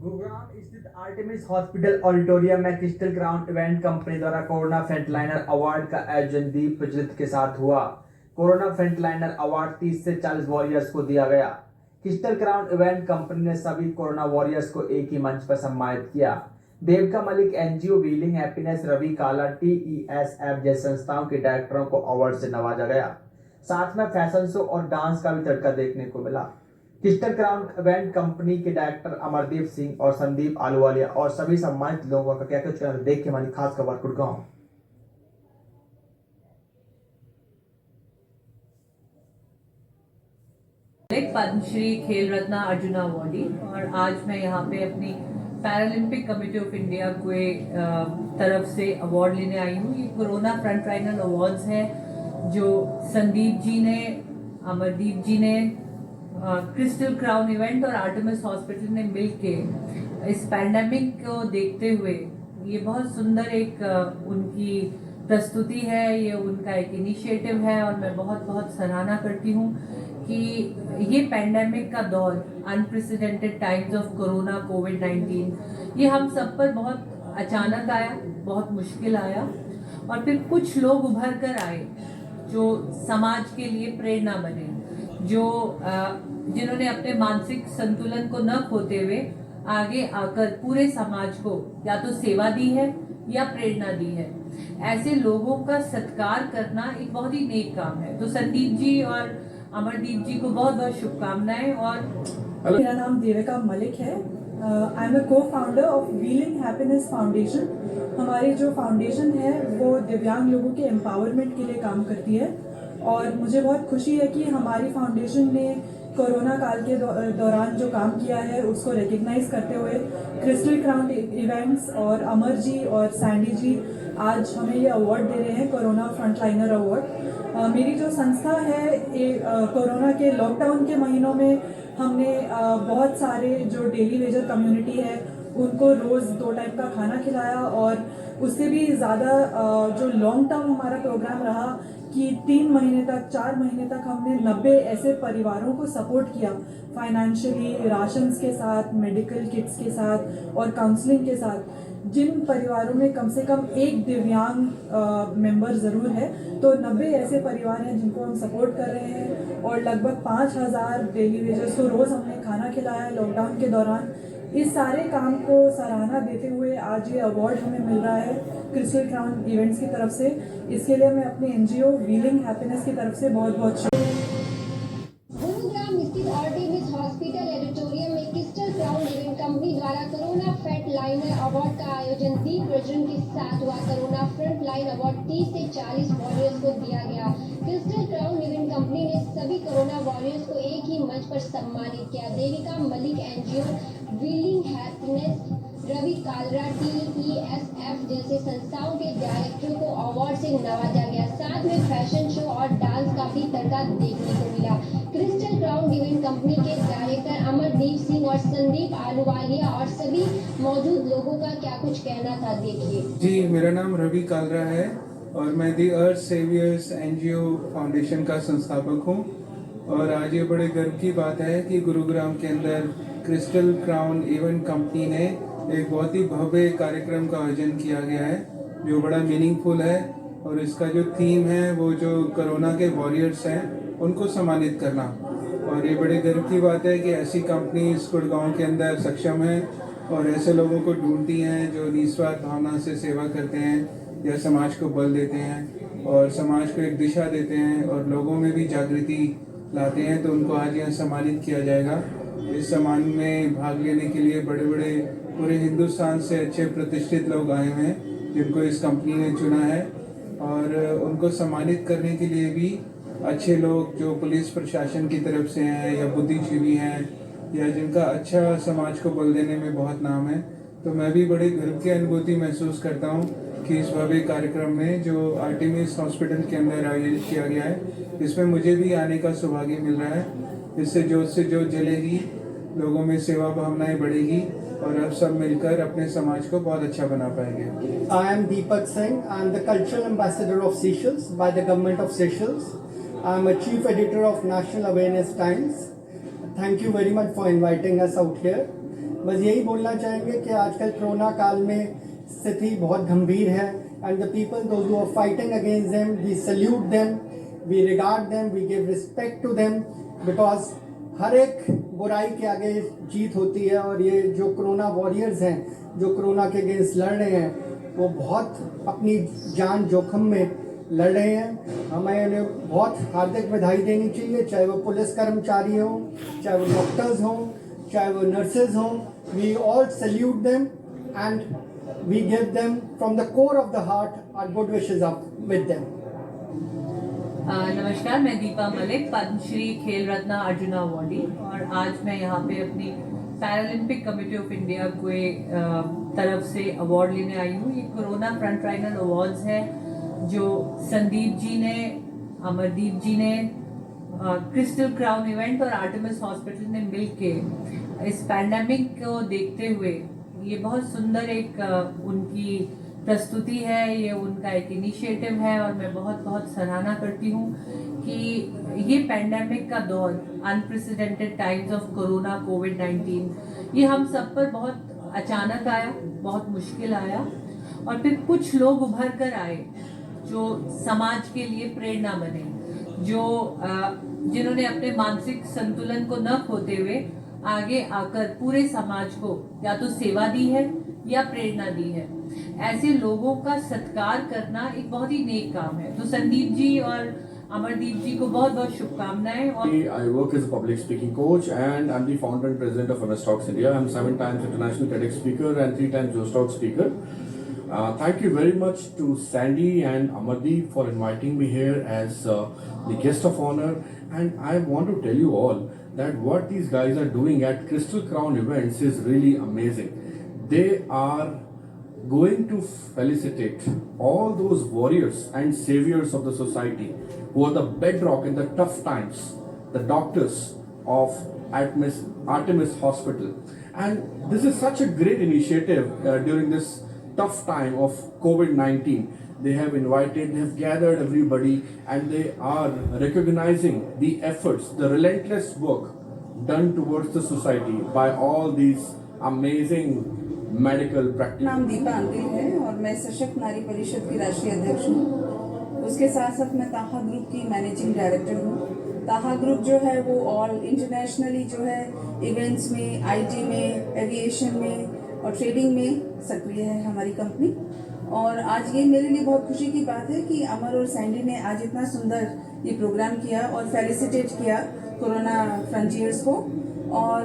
गुरुग्राम स्थित Artemis hospital auditorium में crystal crown event company द्वारा कोरोना फ्रंटलाइनर अवार्ड का आयोजन दीप प्रज्वलित के साथ हुआ। कोरोना फ्रंटलाइनर अवार्ड 30 से 40 वॉरियर्स को दिया गया। क्रिस्टल क्राउन इवेंट कंपनी ने सभी कोरोना वॉरियर्स को एक ही मंच पर सम्मानित किया। Devika Malik NGO wheeling happiness, Ravi Kala TESF जैसी संस्थाओं के डायरेक्टरों को अवार्ड से नवाजा गया। साथ में फैशन शो और डांस का भी तड़का देखने को मिला। क्रिस्टल क्राउन इवेंट कंपनी के डायरेक्टर अमरदीप सिंह और संदीप आलूवालिया और सभी सम्मानित लोगों का क्या कुछ देख के हमारी खास खबर गुड़गांव। पद्मश्री खेल रत्न अर्जुन अवार्डी, और आज मैं यहाँ पे अपनी पैरालंपिक कमेटी ऑफ इंडिया के तरफ से अवार्ड लेने आई हूँ। ये कोरोना फ्रंटलाइनर अवार्ड्स है जो संदीप जी ने, अमरदीप जी ने, क्रिस्टल क्राउन इवेंट और आर्टेमिस हॉस्पिटल ने मिलके इस पैंडेमिक को देखते हुए ये बहुत सुंदर एक उनकी प्रस्तुति है, ये उनका एक इनिशिएटिव है और मैं बहुत बहुत सराहना करती हूँ कि ये पैंडेमिक का दौर, अनप्रेसिडेंटेड टाइम्स ऑफ कोरोना कोविड-19, ये हम सब पर बहुत अचानक आया, बहुत मुश्किल आया और फिर कुछ लोग उभर कर आए जो समाज के लिए प्रेरणा बने, जो जिन्होंने अपने मानसिक संतुलन को न खोते हुए आगे आकर पूरे समाज को या तो सेवा दी है या प्रेरणा दी है। ऐसे लोगों का सत्कार करना एक बहुत ही नेक काम है। तो संदीप जी और अमरदीप जी को बहुत बहुत शुभकामनाएं। और मेरा नाम देविका मलिक है। आई एम अ को founder of wheeling happiness foundation. हमारी जो फाउंडेशन है वो दिव्यांग लोगों के एम्पावरमेंट के लिए काम करती है और मुझे बहुत खुशी है कि हमारी फाउंडेशन ने कोरोना काल के दौरान जो काम किया है उसको रिकग्नाइज करते हुए क्रिस्टल क्राउन इवेंट्स और अमर जी और सैंडी जी आज हमें ये अवार्ड दे रहे हैं, कोरोना फ्रंटलाइनर अवार्ड। मेरी जो संस्था है कोरोना के लॉकडाउन के महीनों में हमने बहुत सारे जो डेली वेजर कम्युनिटी है उनको रोज़ 2 टाइम का खाना खिलाया और उससे भी ज़्यादा जो लॉन्ग टर्म हमारा प्रोग्राम रहा कि 3 महीने तक, 4 महीने तक हमने 90 ऐसे परिवारों को सपोर्ट किया फाइनेंशियली, राशंस के साथ, मेडिकल किट्स के साथ और काउंसलिंग के साथ। जिन परिवारों में कम से कम एक दिव्यांग मेंबर ज़रूर है, तो 90 ऐसे परिवार हैं जिनको हम सपोर्ट कर रहे हैं और लगभग 5000 डेली वेजर्स को रोज़ हमने खाना खिलाया लॉकडाउन के दौरान। इस सारे काम को सराहना देते हुए आज ये अवार्ड हमें मिल रहा है क्रिस्टल क्राउन इवेंट्स की तरफ से। इसके लिए मैं अपने एनजीओ व्हीलिंग हैप्पीनेस की तरफ से बहुत बहुत गुरुग्राम स्थित आर्टेमिस हॉस्पिटल ऑडिटोरियम में क्रिस्टल क्राउन इवेंट कंपनी द्वारा कोरोना फ्रंट लाइनर अवार्ड का आयोजन दीप प्रज्वलन के साथ हुआ। कोरोना फ्रंट लाइन अवार्ड 30 से 40 वॉरियर्स को दिया गया। क्रिस्टल क्राउन इवेंट कंपनी ने सभी कोरोना वॉरियर्स को एक ही मंच पर सम्मानित किया। Devika Malik NGO wheeling happiness, Ravi Kalra TESF जैसे संस्थाओं के डायरेक्टरों को अवार्ड से नवाजा गया। साथ में फैशन शो और डांस का भी तड़का देखने को मिला। क्रिस्टल क्राउन इवेंट कंपनी के डायरेक्टर अमरदीप सिंह और संदीप आलूवालिया और सभी मौजूद लोगों का क्या कुछ कहना था, देखिए। जी, मेरा नाम रवि कालरा है और मैं दी अर्थ सेवियर्स एनजीओ फाउंडेशन का संस्थापक हूँ। और आज ये बड़े गर्व की बात है कि गुरुग्राम के अंदर क्रिस्टल क्राउन इवेंट कंपनी ने एक बहुत ही भव्य कार्यक्रम का आयोजन किया गया है जो बड़ा मीनिंगफुल है। और इसका जो थीम है वो जो कोरोना के वॉरियर्स हैं उनको सम्मानित करना। और ये बड़े गर्व की बात है कि ऐसी कंपनी इस गुड़गांव के अंदर सक्षम है और ऐसे लोगों को ढूंढती हैं जो निस्वार्थ भावना से सेवा करते हैं या समाज को बल देते हैं और समाज को एक दिशा देते हैं और लोगों में भी जागृति लाते हैं। तो उनको आज यहाँ सम्मानित किया जाएगा। इस सम्मान में भाग लेने के लिए बड़े बड़े पूरे हिंदुस्तान से अच्छे प्रतिष्ठित लोग आए हुए हैं जिनको इस कंपनी ने चुना है। और उनको सम्मानित करने के लिए भी अच्छे लोग जो पुलिस प्रशासन की तरफ से हैं या बुद्धिजीवी हैं या जिनका अच्छा समाज को बल देने में बहुत नाम है। तो मैं भी बड़े गर्व की अनुभूति महसूस करता हूँ कि इस भव्य कार्यक्रम में जो आर्टेमिस हॉस्पिटल के अंदर आयोजित किया गया है इसमें मुझे भी आने का सौभाग्य मिल रहा है। इससे जोत जलेगी, लोगों में सेवा भावनाएं बढ़ेगी और अब सब मिलकर अपने समाज को बहुत अच्छा बना पाएंगे। I am Deepak Singh. I am the cultural ambassador of Seychelles by the government of Seychelles. I am a chief editor of National Awareness Times. Thank you very much for inviting us out here. बस यही बोलना चाहेंगे कि आजकल corona काल में स्थिति बहुत गंभीर है and the people those who are fighting against them, we salute them, we regard them, we give respect to them, because हर एक बुराई के आगे जीत होती है। और ये जो कोरोना वॉरियर्स हैं, जो कोरोना के अगेंस्ट लड़ रहे हैं, वो बहुत अपनी जान जोखिम में लड़ रहे हैं। हमें उन्हें बहुत हार्दिक बधाई देनी चाहिए, चाहे वो पुलिस कर्मचारी हों, चाहे वो डॉक्टर्स हों, चाहे वो नर्सेज हों। We all salute them and we give them from the core of the heart our good wishes up with them. नमस्कार, मैं दीपा मलिक, पद्मश्री खेल रत्न अर्जुना अवॉर्डी, और आज मैं यहाँ पे अपनी पैरालंपिक कमेटी ऑफ इंडिया के तरफ से अवार्ड लेने आई हूँ। ये कोरोना फ्रंट लाइनर अवार्ड्स है जो संदीप जी ने, अमरदीप जी ने, क्रिस्टल क्राउन इवेंट और आर्टेमिस हॉस्पिटल ने मिलके इस पैंडेमिक को देखते हुए ये बहुत सुंदर एक उनकी प्रस्तुति है, ये उनका एक इनिशिएटिव है, और मैं बहुत बहुत सराहना करती हूँ कि ये पैंडेमिक का दौर, अनप्रेसिडेंटेड टाइम्स ऑफ कोरोना कोविड-19, ये हम सब पर बहुत अचानक आया, बहुत मुश्किल आया, और फिर कुछ लोग उभर कर आए जो समाज के लिए प्रेरणा बने, जो जिन्होंने अपने मानसिक संतुलन को न खोते हुए आगे आकर पूरे समाज को या तो सेवा दी है या प्रेरणा दी है। ऐसे लोगों का सत्कार करना एक बहुत ही नेक काम है। तो संदीप जी और अमरदीप जी को बहुत बहुत शुभकामनाएं। और I work as a public speaking coach and I'm the founder and president of Honest Talks India. I'm 7 times international TEDx speaker and 3 times Joe Talk speaker. Thank you very much to Sandy and Amardeep for inviting me here as the guest of honor. And I want to tell you all that what these guys are doing at Crystal Crown events is really amazing. They are going to felicitate all those warriors and saviors of the society who are the bedrock in the tough times, the doctors of Artemis Hospital. And this is such a great initiative during this tough time of COVID-19. They have invited, they have gathered everybody, and they are recognizing the efforts, the relentless work done towards the society by all these amazing medical practitioners. नाम दीपा अंतिल है और मैं सशक्त नारी परिषद की राष्ट्रीय अध्यक्ष हूँ। उसके साथ साथ मैं ताहा ग्रुप की मैनेजिंग डायरेक्टर हूँ। ताहा ग्रुप जो है वो ऑल इंटरनेशनली जो है इवेंट्स में, आईटी में, एविएशन में और ट्रेडिंग में सक्रिय है हमारी कंपनी। और आज ये मेरे लिए बहुत खुशी की बात है कि अमर और सैंडी ने आज इतना सुंदर ये प्रोग्राम किया और फेलिसिटेट किया कोरोना फ्रंटियर्स को, और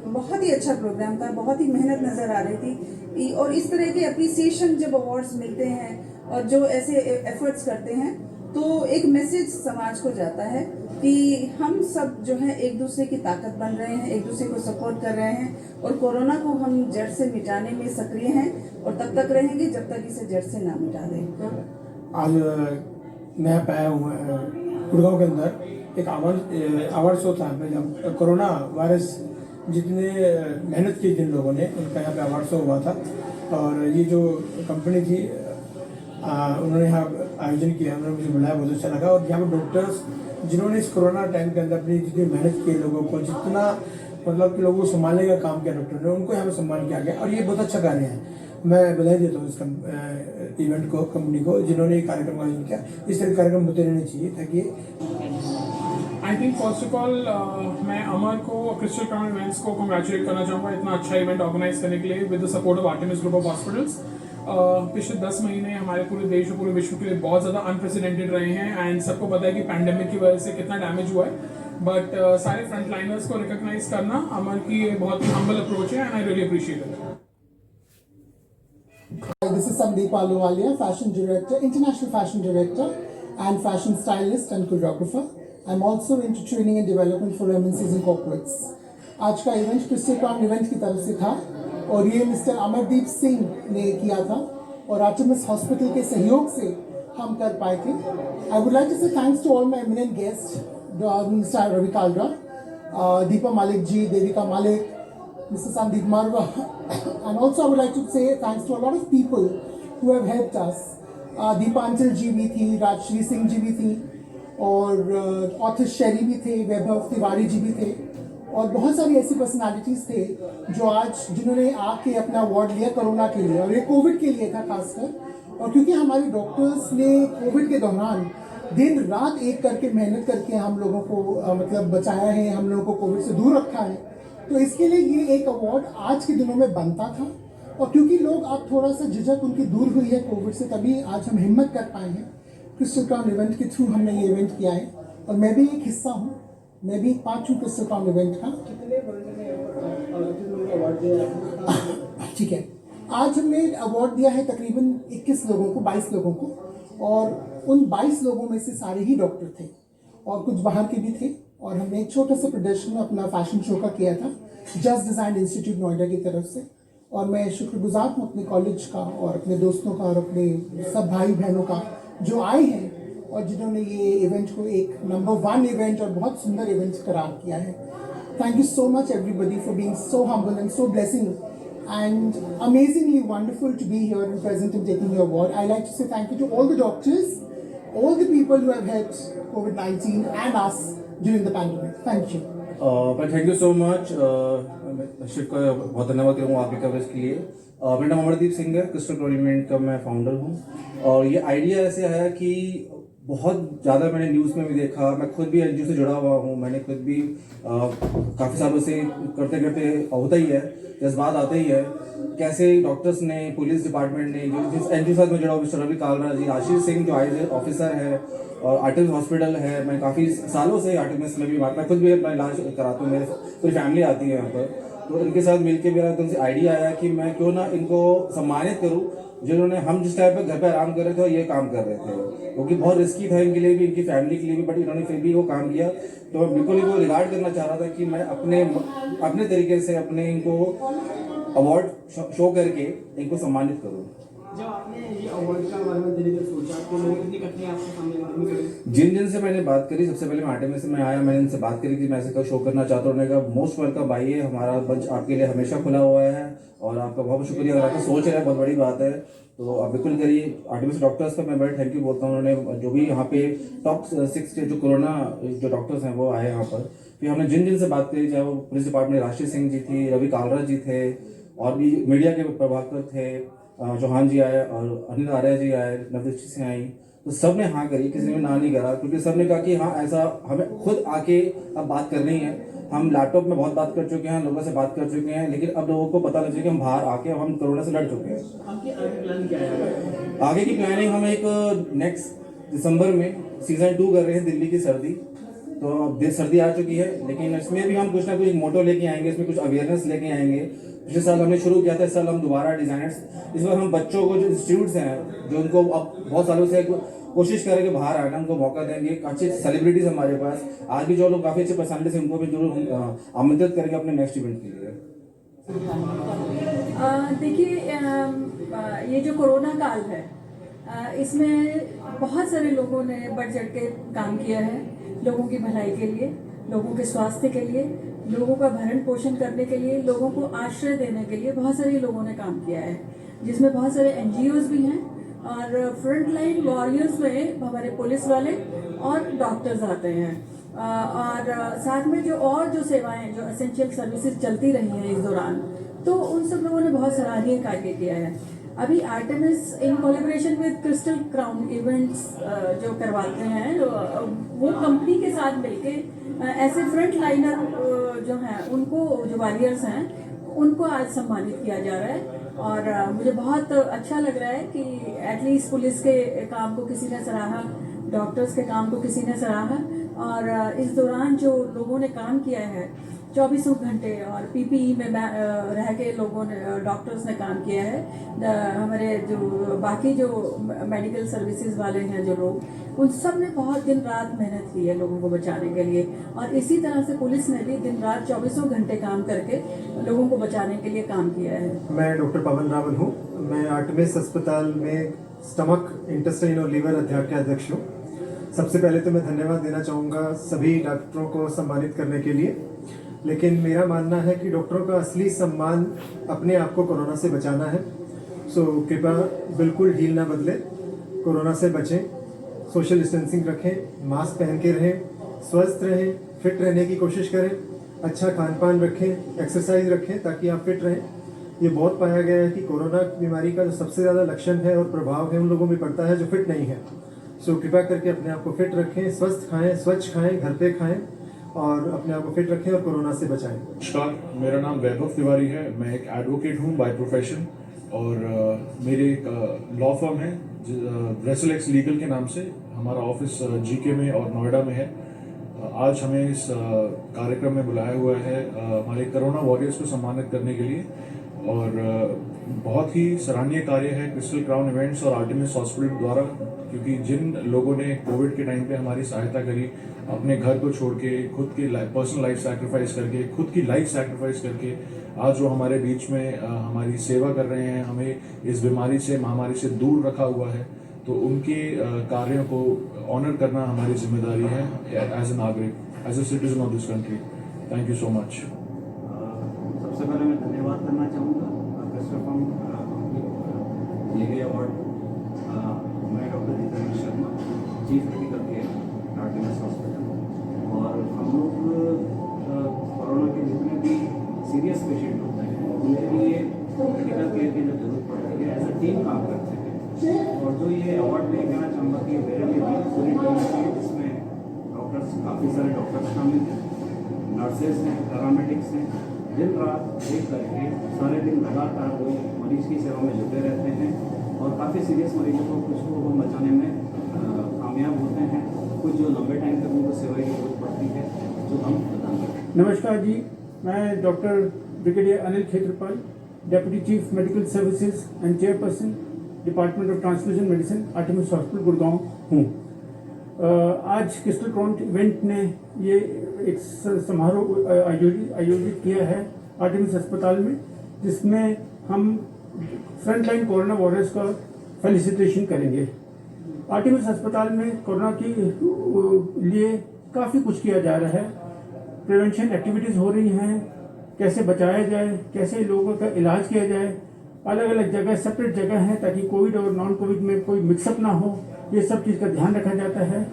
बहुत ही अच्छा प्रोग्राम था, बहुत ही मेहनत नज़र आ रही थी। और इस तरह के अप्रिसिएशन जब अवार्ड्स मिलते हैं और जो ऐसे एफर्ट्स करते हैं तो एक मैसेज समाज को जाता है कि हम सब जो है एक दूसरे की ताकत बन रहे हैं, एक दूसरे को सपोर्ट कर रहे हैं और कोरोना को हम जड़ से मिटाने में सक्रिय हैं और तब तक रहेंगे जब तक इसे जड़ से ना मिटा दें। आज मैं आया हूँ गुड़गांव के अंदर एक अवार्ड शो था, जब कोरोना वायरस जितने मेहनत की जिन लोगों ने, उनका यहाँ पे अवार्ड शो हुआ था। और ये जो कंपनी थी उन्होंने यहाँ आयोजन किया, उन्होंने मुझे बुलाया, बहुत अच्छा लगा। और यहाँ पर डॉक्टर्स जिन्होंने इस कोरोना टाइम के अंदर अपनी जितनी मेहनत की, लोगों को जितना मतलब कि लोगों को संभालने का काम किया डॉक्टर ने, उनको यहाँ पर सम्मान किया गया और ये बहुत अच्छा कार्य है। मैं बधाई देता हूँ इस इवेंट को, कंपनी को, जिन्होंने ये कार्यक्रम का आयोजन किया। इस तरह कार्यक्रम होते रहने चाहिए ताकि I think first of all मैं अमर को, क्रिस्टल क्राउन इवेंट्स को कंग्रेचुलेट करना चाहूँगा इतना अच्छा इवेंट ऑर्गेनाइज करने के लिए with the support of Artemis group of hospitals. पिछले 10 महीने हमारे पूरे देश और पूरे विश्व के लिए बहुत ज़्यादा अनप्रेसिडेंटेड रहे हैं एंड सबको पता है कि पैंडेमिक की वजह से कितना डैमेज हुआ है, बट सारे फ्रंट लाइनर्स को रिकॉग्नाइज करना अमर की बहुत ही हम्बल अप्रोच है and I really appreciate it. This is Sandeep Ahluwalia, Fashion Director, International Fashion Director and Fashion Stylist and Choreographer. I'm also into training and development for MNCs and corporates. आज का event crystal crown event की तरफ से था और ये mister Amardeep Singh ने किया था और आर्टेमिस हॉस्पिटल के सहयोग से हम कर पाए थे। I would like to say thanks to all my eminent guests, Mr. Ravi Kalra, Deepa Malik ji, Devika Malik, Mr. Sandeep Marwa, and also I would like to say thanks to a lot of people who have helped us. Deepa Antil ji भी थी, राजश्री सिंह जी भी थी और author शेरी भी थे, वैभव तिवारी जी भी थे और बहुत सारी ऐसी पर्सनालिटीज़ थे जो आज जिन्होंने आके अपना अवार्ड लिया कोरोना के लिए, और ये कोविड के लिए था खासकर। और क्योंकि हमारे डॉक्टर्स ने कोविड के दौरान दिन रात एक करके मेहनत करके हम लोगों को मतलब बचाया है, हम लोगों को कोविड से दूर रखा है, तो इसके लिए ये एक अवार्ड आज के दिनों में बनता था। और क्योंकि लोग अब थोड़ा सा झिझक उनकी दूर हुई है कोविड से, तभी आज हम हिम्मत कर पाए हैं। क्रिस्टल क्राउन इवेंट के थ्रू हमने ये इवेंट किया है, और मैं भी एक हिस्सा हूँ, मैं भी एक पार्ट हूँ क्रिस्टल क्राउन इवेंट का। ठीक है, आज हमने अवार्ड दिया है तकरीबन 21 लोगों को, 22 लोगों को, और उन 22 लोगों में से सारे ही डॉक्टर थे और कुछ बाहर के भी थे। और हमने एक छोटा सा प्रदर्शन अपना फैशन शो का किया था जस्ट डिज़ाइन इंस्टीट्यूट नोएडा की तरफ से। और मैं शुक्रगुजार हूँ अपने कॉलेज का और अपने दोस्तों का और अपने सब भाई बहनों का जो आए हैं और जिन्होंने ये इवेंट को एक नंबर 1 इवेंट और बहुत सुंदर इवेंट करार किया है। Thank you so much everybody for being so humble and so blessing and amazingly wonderful to be here and present and taking your award. I like to say thank you to all the doctors, all the people who have helped COVID-19 and us during the pandemic. Thank you. पर thank you so much. Shiv का बहुत धन्यवाद करूँगा आपकी coverage के लिए। मेरा नाम अमरदीप सिंह है, क्रिस्टल क्राउन इवेंट का मैं फाउंडर हूँ। और ये आइडिया ऐसे आया कि बहुत ज़्यादा मैंने न्यूज़ में भी देखा, मैं खुद भी एनजीओ से जुड़ा हुआ हूँ, मैंने खुद भी काफ़ी सालों से करते करते होता ही है, जज्बात आते ही है, कैसे डॉक्टर्स ने, पुलिस डिपार्टमेंट ने, जो जिस एनजीओ के साथ में जुड़ा हुआ मिस्टर रवि कालरा जी, आशीष सिंह जो आईज ऑफिसर है, और आर्टिमिस हॉस्पिटल है, मैं काफ़ी सालों से आर्टिमिस में भी, मैं खुद भी अपना इलाज कराता हूँ, मेरे पूरी फैमिली आती है यहाँ पर। तो इनके साथ मिलकर मेरा एकदम से आइडिया आया कि मैं क्यों ना इनको सम्मानित करूँ, जिन्होंने, हम जिस टाइम पर घर पे आराम कर रहे थे और ये काम कर रहे थे, क्योंकि बहुत रिस्की था इनके लिए भी, इनकी फैमिली के लिए भी, बट इन्होंने फिर भी वो काम किया। तो मैं बिल्कुल इनको रिगार्ड करना चाह रहा था कि मैं अपने तरीके से अपने इनको अवार्ड शो करके इनको सम्मानित करूँ। जब आपने ये अवार्ड का बारे में देने का सोचा तो लोगों कितनी कठिनाई आपके सामने जिन से मैंने बात करी, सबसे पहले मैं आर्टिमिस में आया, मैंने इनसे बात करी कि मैं ऐसे शो करना चाहता हूँ। उन्होंने कहा मोस्ट वेलकम आइए, हमारा मंच आपके लिए हमेशा खुला हुआ है और आपका बहुत शुक्रिया। अगर आपको सोच रहे हैं, बहुत बड़ी बात है, तो आप बिल्कुल करिए। आर्टिमिस डॉक्टर्स का मैं बड़ा थैंक यू बोलता हूँ, उन्होंने जो भी यहाँ पे टॉप 6 के जो कोरोना जो डॉक्टर्स हैं वो आए यहाँ पर। फिर हमने जिन से बात करी, चाहे वो पुलिस डिपार्टमेंट राशिद सिंह जी थी, रवि कालरा जी थे, और भी मीडिया के प्रभाकर थे, चौहान जी आए और अनिल आर्या जी आए, नवदृष्टि से आई, तो सब ने हाँ करी, किसी ने ना नहीं करा, क्योंकि सब ने कहा कि हाँ ऐसा हमें खुद आके अब बात करनी है। हम लैपटॉप में बहुत बात कर चुके हैं, लोगों से बात कर चुके हैं, लेकिन अब लोगों को पता लग चाहिए कि हम बाहर आके हम कोरोना से लड़ चुके हैं। आपकी आगे प्लान क्या है? आगे की प्लानिंग, हम एक नेक्स्ट दिसंबर में सीजन 2 कर रहे हैं, दिल्ली की सर्दी। तो अब सर्दी आ चुकी है, लेकिन इसमें भी हम कुछ ना कुछ मोटो लेके आएंगे, इसमें कुछ अवेयरनेस लेके आएंगे। पिछले साल हमने शुरू किया था, इस साल हम दोबारा डिजाइनर्स, इस बार हम बच्चों को, जो इंस्टीट्यूट्स हैं, जो उनको अब बहुत सालों से कोशिश करेंगे बाहर आना, उनको मौका देंगे। अच्छे सेलिब्रिटीज हमारे पास आज भी, जो लोग काफ़ी अच्छे पर्सनालिटीज हैं, उनको भी जरूर आमंत्रित करेंगे अपने नेक्स्ट इवेंट के लिए। देखिए, ये जो कोरोना काल है, इसमें बहुत सारे लोगों ने बढ़ चढ़ के काम किया है, लोगों की भलाई के लिए, लोगों के स्वास्थ्य के लिए, लोगों का भरण पोषण करने के लिए, लोगों को आश्रय देने के लिए बहुत सारे लोगों ने काम किया है, जिसमें बहुत सारे एनजीओज भी हैं। और फ्रंट लाइन वॉरियर्स में हमारे पुलिस वाले और डॉक्टर्स आते हैं, और साथ में जो सेवाएं, जो एसेंशियल सर्विसेज चलती रही हैं इस दौरान, तो उन सब लोगों ने बहुत सराहनीय कार्य किया है। अभी Artemis in collaboration with crystal crown events जो करवाते हैं, वो कंपनी के साथ मिलके ऐसे फ्रंट लाइनर जो हैं, उनको, जो वॉरियर्स हैं, उनको आज सम्मानित किया जा रहा है। और मुझे बहुत अच्छा लग रहा है कि एटलीस्ट पुलिस के काम को किसी ने सराहा, डॉक्टर्स के काम को किसी ने सराहा, और इस दौरान जो लोगों ने काम किया है 24 घंटे, और पीपीई में रह के लोगों ने, डॉक्टर्स ने काम किया है, हमारे जो बाकी जो मेडिकल सर्विसेज वाले हैं जो लोग, उन सब ने बहुत दिन रात मेहनत की है लोगों को बचाने के लिए। और इसी तरह से पुलिस ने भी दिन रात 24 घंटे काम करके लोगों को बचाने के लिए काम किया है। मैं डॉक्टर पवन रावल हूँ, मैं आर्टिमिस अस्पताल में स्टमक, इंटेस्टाइन और लीवर अध्याय के अध्यक्ष हूँ। सबसे पहले तो मैं धन्यवाद देना चाहूँगा सभी डॉक्टरों को सम्मानित करने के लिए, लेकिन मेरा मानना है कि डॉक्टरों का असली सम्मान अपने आप को कोरोना से बचाना है। सो कृपया बिल्कुल ढील ना बदले, कोरोना से बचें, सोशल डिस्टेंसिंग रखें, मास्क पहन के रहें, स्वस्थ रहें, फिट रहने की कोशिश करें, अच्छा खान पान रखें, एक्सरसाइज रखें ताकि आप फिट रहें। ये बहुत पाया गया है कि कोरोना बीमारी का जो सबसे ज़्यादा लक्षण है और प्रभाव है उन लोगों में पड़ता है जो फिट नहीं है। सो कृपया करके अपने आप को फिट रखें, स्वस्थ खाएं, स्वच्छ खाएं, घर पे खाएं और अपने आप को फिट रखें और कोरोना से बचाएं। नमस्कार, मेरा नाम वैभव तिवारी है। मैं एक एडवोकेट हूँ बाय प्रोफेशन और मेरे एक लॉ फर्म है ब्रेसल एक्स लीगल के नाम से। हमारा ऑफिस जीके में और नोएडा में है। आज हमें इस कार्यक्रम में बुलाया हुआ है हमारे कोरोना वॉरियर्स को सम्मानित करने के लिए और बहुत ही सराहनीय कार्य है क्रिस्टल क्राउन इवेंट्स और आर्टेमिस हॉस्पिटल द्वारा, क्योंकि जिन लोगों ने कोविड के टाइम पे हमारी सहायता करी, अपने घर को छोड़ के खुद की पर्सनल लाइफ सैक्रिफाइस करके, खुद की लाइफ सैक्रिफाइस करके आज जो हमारे बीच में हमारी सेवा कर रहे हैं, हमें इस बीमारी से, महामारी से दूर रखा हुआ है, तो उनके कार्यों को ऑनर करना हमारी जिम्मेदारी है एज ए नागरिक, as a citizen of this country. Thank you so much. सबसे पहले मैं धन्यवाद करना चाहूँगा क्रिस्टल क्राउन अवार्ड। मैं doctor Jitendra Sharma, chief medical care Artemis hospital, और हम लोग कोरोना के जितने भी सीरियस पेशेंट होते हैं उनके लिए मेडिकल केयर की जब जरूरत पड़ती है एज ए टीम काम करते हैं। और जो ये अवार्ड मैं कहना चाहूँगा कि मेरे लिए भी पूरी टीम है, जिसमें डॉक्टर्स, काफ़ी सारे डॉक्टर्स शामिल हैं, नर्सेज हैं, पैरामेडिक्स हैं, दिन रात एक करके सारे दिन लगातार वो मरीज की सेवा में जुटे रहते हैं और काफ़ी सीरियस मरीजों को कुछ को वो बचाने में कामयाब होते हैं, कुछ जो लंबे टाइम तक उनको सेवा की जरूरत पड़ती है जो हम प्रदान करते हैं। नमस्कार जी, मैं doctor brigadier Anil Khetrapal, deputy chief medical services and chairperson department of transfusion medicine Artemis hospital Gurgaon हूँ। आज क्रिस्टल क्राउन इवेंट ने ये एक समारोह आयोजित किया है आर्टेमिस अस्पताल में, जिसमें हम फ्रंटलाइन कोरोना वॉरियर्स का फेलिसिटेशन करेंगे। आर्टेमिस अस्पताल में कोरोना के लिए काफ़ी कुछ किया जा रहा है, प्रिवेंशन एक्टिविटीज़ हो रही हैं, कैसे बचाया जाए, कैसे लोगों का इलाज किया जाए, अलग अलग जगह सेपरेट जगह है ताकि कोविड और नॉन कोविड में कोई मिक्सअप ना हो, ये सब चीज़ का ध्यान रखा जाता है।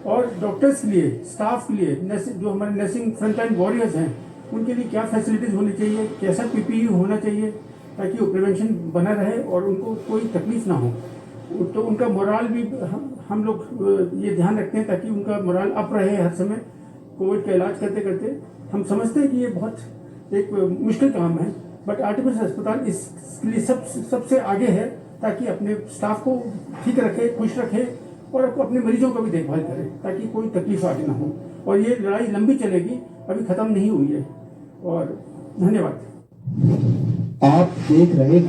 और डॉक्टर्स के लिए, स्टाफ के लिए, जो हमारे नर्सिंग फ्रंटलाइन वॉरियर्स हैं उनके लिए क्या फैसिलिटीज़ होनी चाहिए, कैसा पीपीई होना चाहिए ताकि वो प्रिवेंशन बना रहे और उनको कोई तकलीफ ना हो। तो उनका मोराल भी हम लोग ये ध्यान रखते हैं ताकि उनका मोराल अप रहे हर समय कोविड का इलाज करते करते। हम समझते हैं कि ये बहुत एक मुश्किल काम है, बट आर्टेमिस अस्पताल इसके लिए सबसे आगे है ताकि अपने स्टाफ को ठीक रखे, खुश रखे और अपने मरीजों का भी देखभाल करे ताकि कोई तकलीफ आगे ना हो। और ये लड़ाई लंबी चलेगी, अभी ख़त्म नहीं हुई है। और धन्यवाद। आप देख रहे हैं